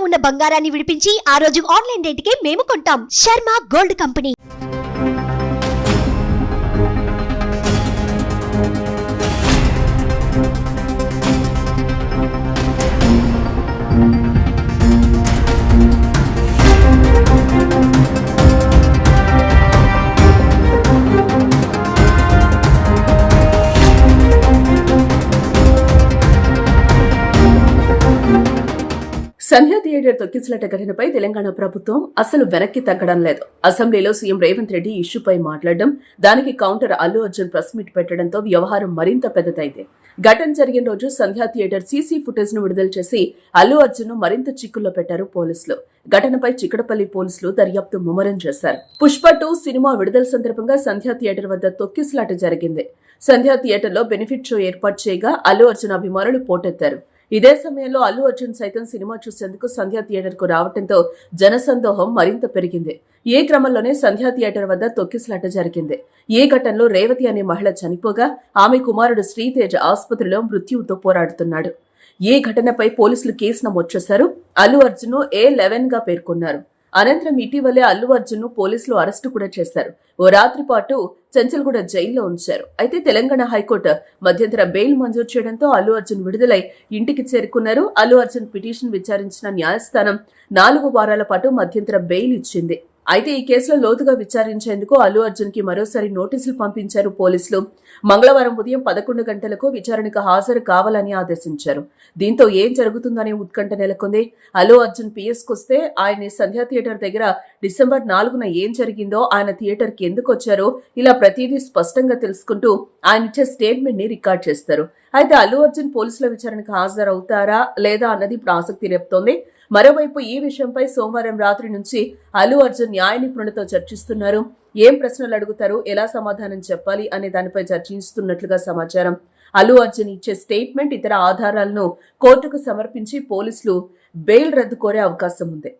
ఉన్న బంగారాన్ని విడిపించి ఆ రోజు ఆన్లైన్ రేటుకే మేము కొంటాం. Sharma gold company. Sandhya theatre తొక్కిసలాట ఘటనపై తెలంగాణ ప్రభుత్వం అసలు వెనక్కి తగ్గడం లేదు. అసెంబ్లీలో సీఎం రేవంత్ రెడ్డి ఇష్యూపై మాట్లాడడం, దానికి counter Allu Arjun press meet పెట్టడంతో వ్యవహారం మరింత పెద్దదైంది. ఘటన జరిగిన రోజు సంధ్యా థియేటర్ సీసీ ఫుటేజ్ ను విడుదల చేసి అల్లు అర్జున్ ను మరింత చిక్కుల్లో పెట్టారు పోలీసులు. ఘటనపై చిక్కడపల్లి పోలీసులు దర్యాప్తు ముమ్మరం చేశారు. పుష్ప 2 సినిమా విడుదల సందర్భంగా సంధ్యా థియేటర్ వద్ద తొక్కిసలాట జరిగింది. సంధ్యా థియేటర్ లో బెనిఫిట్ షో ఏర్పాటు చేయగా అల్లు అర్జున్ అభిమానులు పోటెత్తారు. ఇదే సమయంలో అల్లు అర్జున్ సైతం సినిమా చూసేందుకు సంధ్యా థియేటర్ కు రావడంతో జనసందోహం మరింత పెరిగింది. ఈ క్రమంలోనే సంధ్యా థియేటర్ వద్ద తొక్కిసలాట జరిగింది. ఈ ఘటనలో రేవతి అనే మహిళ చనిపోగా ఆమె కుమారుడు శ్రీతేజ్ ఆసుపత్రిలో మృత్యువుతో పోరాడుతున్నాడు. ఈ ఘటనపై పోలీసులు కేసు నమోదు చేశారు. అల్లు అర్జున్ A11 గా పేర్కొన్నారు. అనంతరం ఇటీవలే అల్లు అర్జున్ ను పోలీసులు అరెస్టు కూడా చేశారు. ఓ రాత్రి పాటు చెంచల్గూడ జైల్లో ఉంచారు. అయితే తెలంగాణ హైకోర్టు మధ్యంతర బెయిల్ మంజూరు చేయడంతో అల్లు అర్జున్ విడుదలై ఇంటికి చేరుకున్నారు. అల్లు అర్జున్ పిటిషన్ విచారించిన న్యాయస్థానం 4 వారాల పాటు మధ్యంతర బెయిల్ ఇచ్చింది. అయితే ఈ కేసులో లోతుగా విచారించేందుకు అల్లు అర్జున్ కి మరోసారి నోటీసులు పంపించారు పోలీసులు. మంగళవారం ఉదయం 11 గంటలకు విచారణకు హాజరు కావాలని ఆదేశించారు. దీంతో ఏం జరుగుతుందనే ఉత్కంఠ నెలకొంది. అల్లు అర్జున్ పిఎస్కొస్తే ఆయన సంధ్యా థియేటర్ దగ్గర డిసెంబర్ 4న ఏం జరిగిందో, ఆయన థియేటర్ కి ఎందుకు వచ్చారో ఇలా ప్రతిదీ స్పష్టంగా తెలుసుకుంటూ ఆయన ఇచ్చే స్టేట్మెంట్ ని రికార్డ్ చేస్తారు. అయితే అల్లు అర్జున్ పోలీసుల విచారణకు హాజరవుతారా లేదా అన్నది ఇప్పుడు ఆసక్తి రేపుతోంది. మరోవైపు ఈ విషయంపై సోమవారం రాత్రి నుంచి అల్లు అర్జున్ న్యాయ నిపుణులతో చర్చిస్తున్నారు. ఏం ప్రశ్నలు అడుగుతారు, ఎలా సమాధానం చెప్పాలి అనే దానిపై చర్చిస్తున్నట్లుగా సమాచారం. అల్లు అర్జున్ ఇచ్చే స్టేట్మెంట్, ఇతర ఆధారాలను కోర్టుకు సమర్పించి పోలీసులు బెయిల్ రద్దు కోరే అవకాశం ఉంది.